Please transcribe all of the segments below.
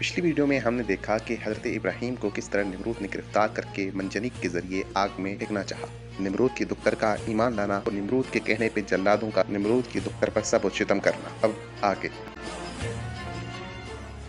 पिछली वीडियो में हमने देखा कि हजरत इब्राहीम को किस तरह निमरूद ने गिरफ्तार करके मंजनीक के जरिए आग में फेंकना चाहा। निमरूद की दुख्तर का ईमान लाना और निमरूद के कहने पे जल्लादों का निमरूद की दुख्तर पर सब सितम करना। अब आगे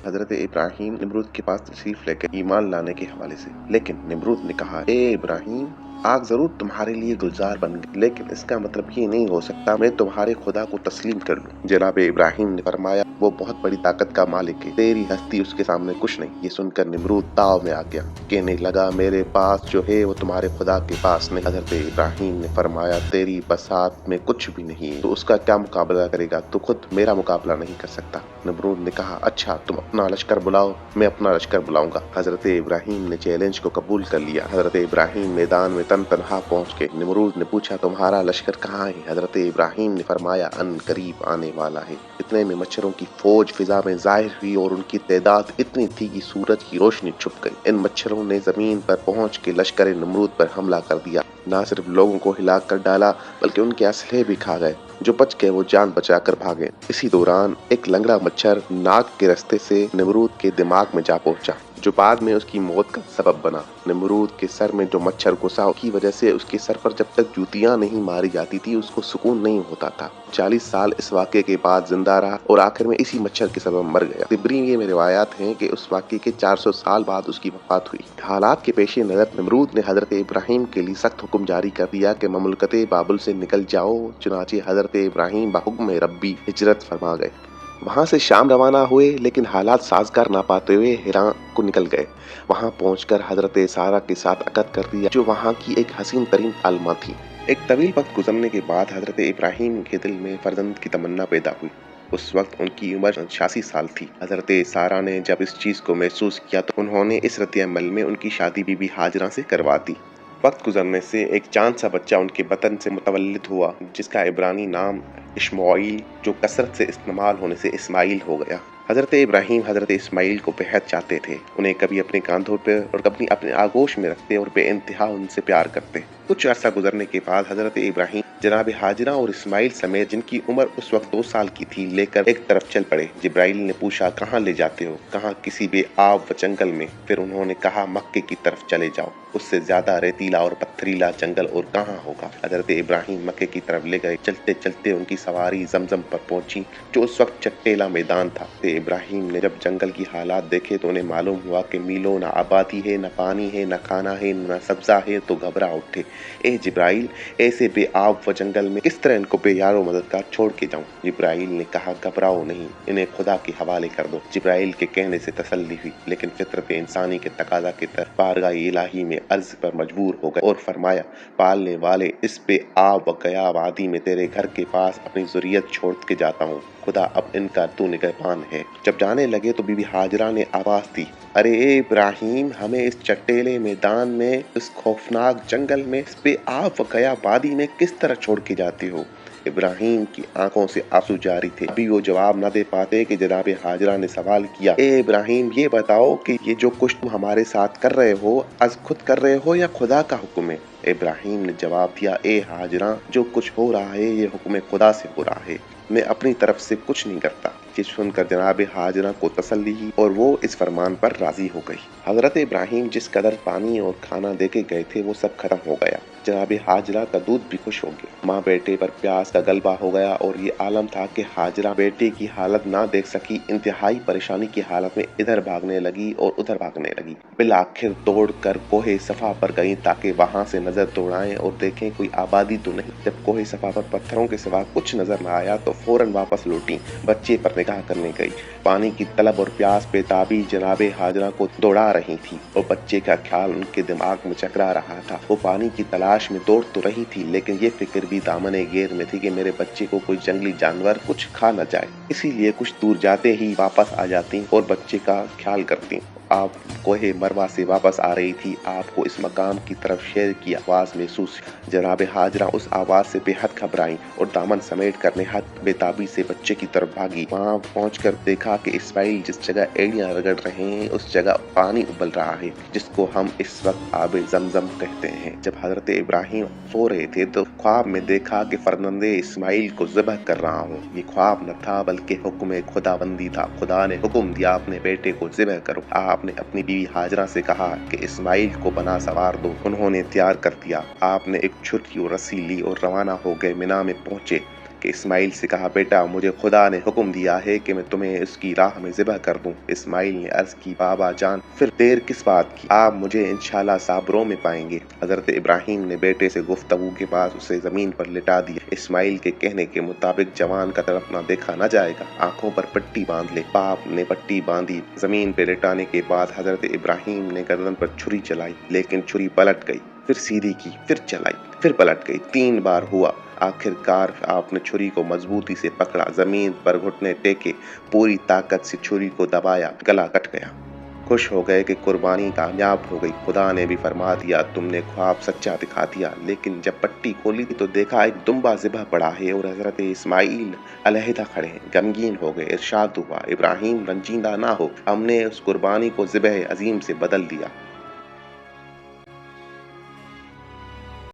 हजरत इब्राहीम निमरूद के पास तशरीफ लेकर ईमान लाने के हवाले से, लेकिन निमरूद ने कहा, ए इब्राहीम, आग जरूर तुम्हारे लिए गुलजार बन गई, लेकिन इसका मतलब ये नहीं हो सकता मैं तुम्हारे खुदा को तस्लीम कर लूं। जनाब इब्राहीम ने फरमाया, वो बहुत बड़ी ताकत का मालिक है, तेरी हस्ती उसके सामने कुछ नहीं। ये सुनकर निमरूद ताव में आ गया, कहने लगा, मेरे पास जो है वो तुम्हारे खुदा के पास नहीं। हजरत इब्राहीम ने फरमाया, तेरी बसात में कुछ भी नहीं है, तो उसका क्या मुकाबला करेगा? तो खुद मेरा मुकाबला नहीं कर सकता। निमरूद ने कहा, अच्छा तुम अपना लश्कर बुलाओ, मैं अपना लश्कर बुलाऊंगा। हजरत इब्राहीम ने चैलेंज को कबूल कर लिया। हजरत इब्राहीम मैदान में तनहा पहुंच के निमरूद ने पूछा, तुम्हारा लश्कर कहाँ है? हजरत इब्राहीम ने फरमाया, अन करीब आने वाला है। इतने में मच्छरों की फौज फिजा में जाहिर हुई और उनकी तादाद इतनी थी कि सूरज की रोशनी छुप गई। इन मच्छरों ने जमीन पर पहुंच के लश्कर निमरूद पर हमला कर दिया। न सिर्फ लोगों को हिलाक कर डाला बल्कि उनके असलहे भी खा गए। जो बच गए वो जान बचाकर भागे। इसी दौरान एक लंगड़ा मच्छर नाक के रास्ते से निमरूद के दिमाग में जा पहुंचा, जो बाद में उसकी मौत का सबब बना। निमरूद के सर में जो मच्छर घुसा की वजह से उसके सर पर जब तक जूतियां नहीं मारी जाती थी उसको सुकून नहीं होता था। 40 साल इस वाक़े के बाद जिंदा रहा और आखिर में इसी मच्छर के सबब मर गया। तिब्री में रिवायात हैं कि उस वाक़े के 400 साल बाद उसकी वफात हुई। हालात के पेश नज़र निमरूद ने हजरत इब्राहीम के लिए सख्त हुक्म जारी कर दिया कि ममलकत बाबुल से निकल जाओ। चुनाचे हजरत इब्राहीम बहुक्म रब्बी हिजरत फरमा गए। वहां से शाम रवाना हुए, लेकिन हालात साजगार ना पाते हुए हिरा को निकल गए। वहां पहुंचकर हजरत सारा के साथ अकद कर दिया, जो वहां की एक हसीन तरीन आलमा थी। एक तवील वक्त गुजरने के बाद हजरत इब्राहीम के दिल में फर्जंद की तमन्ना पैदा हुई। उस वक्त उनकी उम्र 86 साल थी। हजरत सारा ने जब इस चीज को महसूस किया तो उन्होंने इस रद्द-ए-अमल में उनकी शादी बीबी हाजरा से करवा दी। वक्त गुजरने से एक चांद सा बच्चा उनके बतन से मुतवल्लिद हुआ, जिसका इब्रानी नाम इस्माइल, जो कसरत से इस्तेमाल होने से इस्माइल हो गया। हजरत इब्राहीम हजरत इस्माइल को बेहद चाहते थे। उन्हें कभी अपने कांधों पर और कभी अपने आगोश में रखते और बेइंतहा उनसे प्यार करते। कुछ अर्सा गुजरने के बाद हजरत इब्राहीम जनाब हाजरा और इस्माइल समेत, जिनकी उम्र उस वक्त 2 साल की थी, लेकर एक तरफ चल पड़े। जिब्राइल ने पूछा, कहाँ ले जाते हो? कहा, किसी बेआब व जंगल में। फिर उन्होंने कहा, मक्के की तरफ चले जाओ, उससे ज्यादा रेतीला और पत्थरीला जंगल और कहाँ होगा। हजरत इब्राहीम मक्के की तरफ ले गए। चलते चलते उनकी सवारी जमजम पर पहुंची, जो उस वक्त चट्टेला मैदान था। इब्राहीम ने जब जंगल की हालात देखे तो उन्हें मालूम हुआ कि मीलों न आबादी है, न पानी है, न खाना है, न सब्जा है। तो घबरा उठे, ए जिब्राइल, ऐसे बेआब व जंगल में किस तरह इनको बेयारो मददगार छोड़ के जाऊं? जिब्राइल ने कहा, घबराओ नहीं, इन्हें खुदा के हवाले कर दो। जिब्राइल के कहने से तसल्ली हुई, लेकिन फितरत इंसानी के तकाजा की तरफ बारगाह इलाही में अर्ज पर मजबूर हो गए और फरमाया, पालने वाले, इस बेआब व गया वादी में तेरे घर के पास अपनी ज़ुर्रियत छोड़ के जाता हूँ। खुदा अब इनका तू निगहबान है। जब जाने लगे तो बीबी हाजरा ने आवाज दी, अरे ए इब्राहीम, हमें इस चट्टेले मैदान में, इस खौफनाक जंगल में, इस बेआब व गया वादी में किस तरह छोड़ के जाते हो? इब्राहीम की आंखों से आंसू जारी थे। अभी वो जवाब न दे पाते कि जनाब हाजरा ने सवाल किया, ए इब्राहीम, ये बताओ कि ये जो कुछ तुम हमारे साथ कर रहे हो, आज खुद कर रहे हो या खुदा का हुक्म है? इब्राहीम ने जवाब दिया, ए हाजरा, जो कुछ हो रहा है ये हुक्म खुदा से हो रहा है, मैं अपनी तरफ से कुछ नहीं करता। ये सुनकर जनाब हाजरा को तसल्ली हुई और वो इस फरमान पर राजी हो गई। हजरत इब्राहीम जिस कदर पानी और खाना देके गए थे वो सब खत्म हो गया। जनाब हाजरा का दूध भी खुश हो गया। माँ बेटे पर प्यास का गलबा हो गया और ये आलम था कि हाजरा बेटे की हालत ना देख सकी। इंतहाई परेशानी की हालत में इधर भागने लगी और उधर भागने लगी। बिल आखिर दौड़ कर कोहे सफा पर गई ताकि वहां से नजर दौड़ाएं और देखें कोई आबादी तो नहीं। जब कोहे सफा पर पत्थरों के सिवा कुछ नजर न आया तो फौरन वापस लौटी। बच्चे पर निगाह करने गई। पानी की तलब और प्यास बेताबी जनाबे हाजरा को दौड़ा रही थी और बच्चे का ख्याल उनके दिमाग में चकरा रहा था। वो पानी की तलाश में दौड़ तो रही थी, लेकिन ये फिक्र भी दामने घेर में थी कि मेरे बच्चे को कोई जंगली जानवर कुछ खा न जाए। इसीलिए कुछ दूर जाते ही वापस आ जाती और बच्चे का ख्याल करती। आप कोहे मरवा से वापस आ रही थी, आपको इस मकाम की तरफ शेर की आवाज महसूस। जनाब हाजरा उस आवाज से बेहद घबराई और दामन समेट कर निहायत बेताबी से बच्चे की तरफ भागी। वहां पहुंचकर देखा कि इस्माइल जिस जगह एड़ियां रगड़ रहे हैं उस जगह पानी उबल रहा है, जिसको हम इस वक्त आबे जमजम कहते हैं। जब हजरत इब्राहिम सो रहे थे तो ख्वाब में देखा कि फरजंदे इस्माइल को ज़िबह कर रहा हूँ। ये ख्वाब न था बल्कि हुक्म खुदाबंदी था। खुदा ने हुक्म दिया अपने बेटे को ज़िबह करो। आपने अपनी बीवी हाजरा से कहा कि इस्माइल को बना सवार दो। उन्होंने तैयार कर दिया। आपने एक छुरी और रस्सी ली और रवाना हो गए। मिना में पहुंचे कि इस्माइल से कहा, बेटा मुझे खुदा ने हुक्म दिया है कि मैं तुम्हें उसकी राह में ज़िबह कर दूं। इस्माइल ने अर्ज की, बाबा जान फिर देर किस बात की, आप मुझे इंशाल्लाह साबरों में पाएंगे। हजरत इब्राहिम ने बेटे से गुफ्तगू के बाद उसे जमीन पर लिटा दिया। इस्माइल के कहने के मुताबिक जवान का तरफ न देखा न जाएगा, आंखों पर पट्टी बांध ले। बाप ने पट्टी बांधी। जमीन पे लिटाने के बाद हजरत इब्राहिम ने गर्दन पर छुरी चलाई, लेकिन छुरी पलट गई। फिर सीधी की, फिर चलाई, फिर पलट गई। 3 बार हुआ। आखिरकार आपने छुरी को मजबूती से पकड़ा, जमीन पर घुटने टेके, पूरी ताकत से छुरी को दबाया, गला कट गया। खुश हो गए कि कुर्बानी कामयाब हो गई। खुदा ने भी फरमा दिया, तुमने ख्वाब सच्चा दिखा दिया। लेकिन जब पट्टी खोली थी तो देखा एक दुम्बा ज़िबह पड़ा है और हजरत इस्माइल अलहदा खड़े हैं। गमगीन हो गए। इरशाद हुआ, इब्राहिम रंजीदा ना हो, हमने उस कुर्बानी को ज़िबह अजीम से बदल दिया।